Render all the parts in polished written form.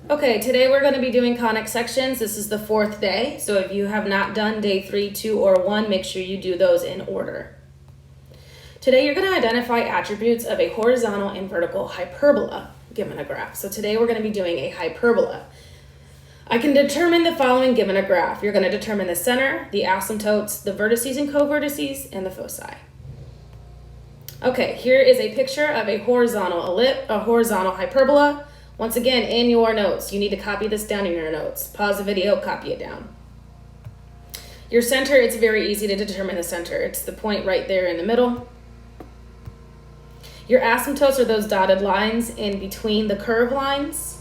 Okay, today we're going to be doing conic sections. This is the 4th day, so if you have not done day 3, 2, or 1, make sure you do those in order. Today you're going to identify attributes of a horizontal and vertical hyperbola given a graph. So today we're going to be doing a hyperbola. I can determine the following given a graph. You're going to determine the center, the asymptotes, the vertices and covertices, and the foci. Okay, here is a picture of a horizontal hyperbola. Once again, in your notes, you need to copy this down in your notes. Pause the video, copy it down. Your center, it's very easy to determine the center. It's the point right there in the middle. Your asymptotes are those dotted lines in between the curved lines.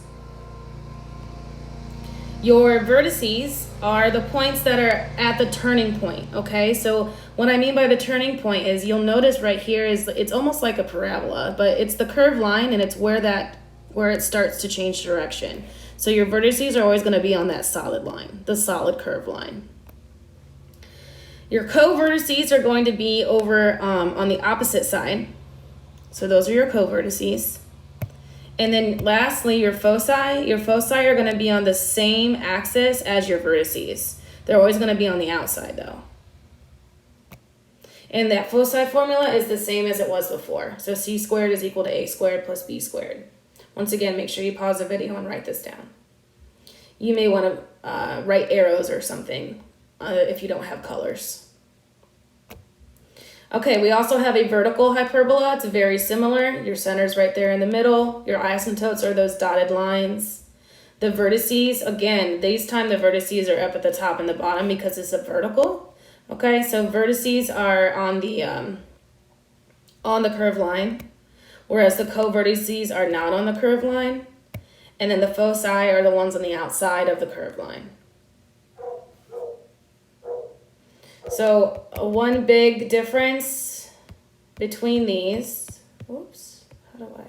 Your vertices are the points that are at the turning point, okay? So what I mean by the turning point is you'll notice right here is it's almost like a parabola, but it's the curved line and it's where it starts to change direction. So your vertices are always going to be on that solid line, the solid curved line. Your co-vertices are going to be over on the opposite side. So those are your co-vertices. And then lastly, your foci are going to be on the same axis as your vertices. They're always going to be on the outside though. And that foci formula is the same as it was before. So c squared is equal to a squared plus b squared. Once again, make sure you pause the video and write this down. You may want to write arrows or something if you don't have colors. Okay, we also have a vertical hyperbola. It's very similar. Your center's right there in the middle. Your asymptotes are those dotted lines. The vertices, again, this time the vertices are up at the top and the bottom because it's a vertical. Okay, so vertices are on the curved line, whereas the co-vertices are not on the curved line. And then the foci are the ones on the outside of the curved line. So one big difference between these, oops, how do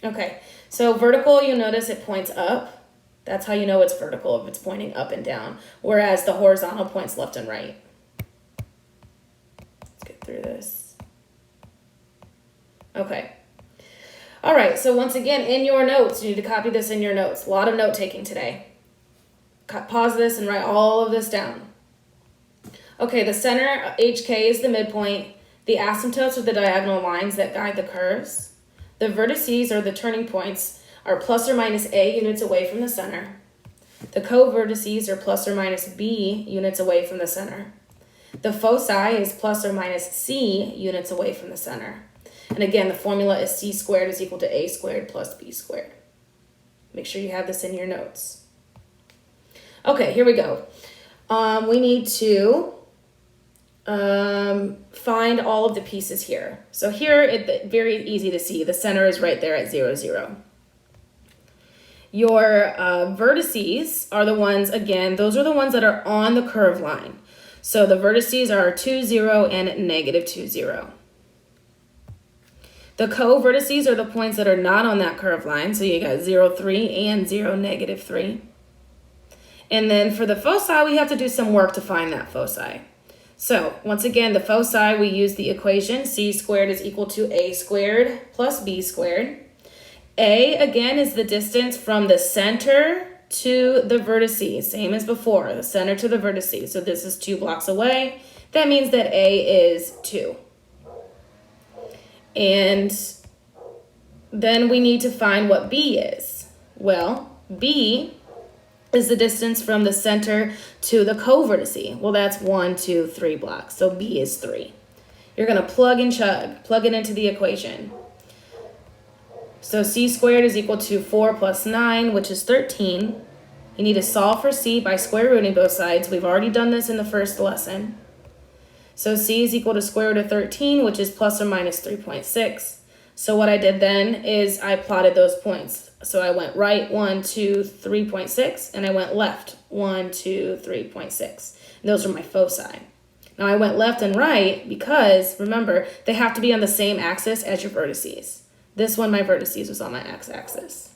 I? Okay, so vertical, you notice it points up. That's how you know it's vertical, if it's pointing up and down, whereas the horizontal points left and right. Let's get through this. Okay. All right, so once again, in your notes, you need to copy this in your notes. A lot of note taking today. Pause this and write all of this down. Okay, the center, HK, is the midpoint. The asymptotes are the diagonal lines that guide the curves. The vertices, or the turning points, are plus or minus A units away from the center. The co-vertices are plus or minus B units away from the center. The foci is plus or minus C units away from the center. And again, the formula is c squared is equal to a squared plus b squared. Make sure you have this in your notes. Okay, here we go. We need to find all of the pieces here. So here, it's very easy to see. The center is right there at 0, 0. Your vertices are the ones, again, those are the ones that are on the curved line. So the vertices are 2, 0 and negative 2, 0. The co-vertices are the points that are not on that curved line. So you got 0, 3 and 0, negative 3. And then for the foci, we have to do some work to find that foci. So once again, the foci, we use the equation c squared is equal to a squared plus b squared. A, again, is the distance from the center to the vertices, same as before, the center to the vertices. So this is 2 blocks away. That means that A is 2. And then we need to find what B is. Well, B is the distance from the center to the co-vertice. Well, that's 1, 2, 3 blocks. So B is 3. You're going to plug and chug, plug it into the equation. So c squared is equal to 4 plus 9, which is 13. You need to solve for c by square rooting both sides. We've already done this in the first lesson. So c is equal to square root of 13, which is plus or minus 3.6. So what I did then is I plotted those points. So I went right 1, 2, 3.6, and I went left 1, 2, 3.6. And those are my foci. Now I went left and right because, remember, they have to be on the same axis as your vertices. This one, my vertices, was on my x-axis.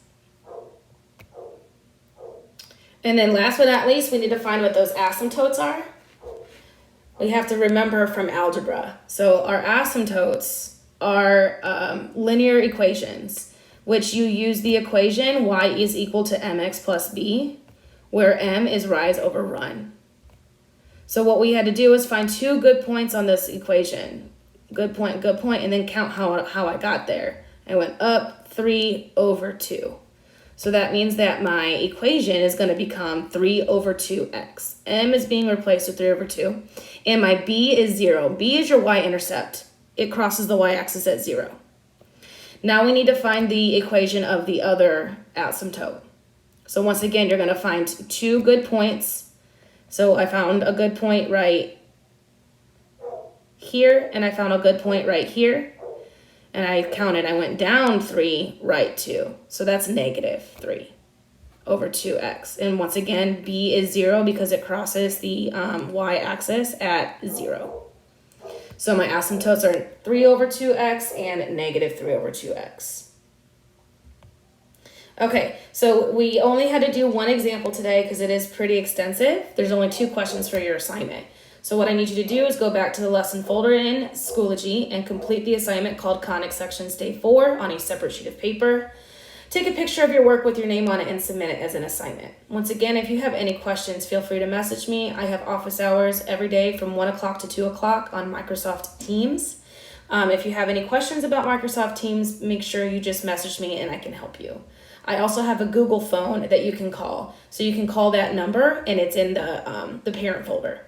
And then last but not least, we need to find what those asymptotes are. We have to remember from algebra. So our asymptotes are linear equations, which you use the equation y is equal to mx plus b, where m is rise over run. So what we had to do is find 2 good points on this equation. Good point, and then count how I got there. I went up 3 over 2. So that means that my equation is going to become 3 over 2x. M is being replaced with 3 over 2. And my b is 0. B is your y-intercept. It crosses the y-axis at 0. Now we need to find the equation of the other asymptote. So once again, you're going to find 2 good points. So I found a good point right here, and I found a good point right here. And I counted, I went down 3, right 2. So that's negative 3 over 2x. And once again, b is 0 because it crosses the y-axis at 0. So my asymptotes are 3 over 2x and negative 3 over 2x. Okay, so we only had to do one example today because it is pretty extensive. There's only 2 questions for your assignment. So what I need you to do is go back to the lesson folder in Schoology and complete the assignment called Conic Sections Day 4 on a separate sheet of paper. Take a picture of your work with your name on it and submit it as an assignment. Once again, if you have any questions, feel free to message me. I have office hours every day from 1 o'clock to 2 o'clock on Microsoft Teams. If you have any questions about Microsoft Teams, make sure you just message me and I can help you. I also have a Google phone that you can call. So you can call that number and it's in the parent folder.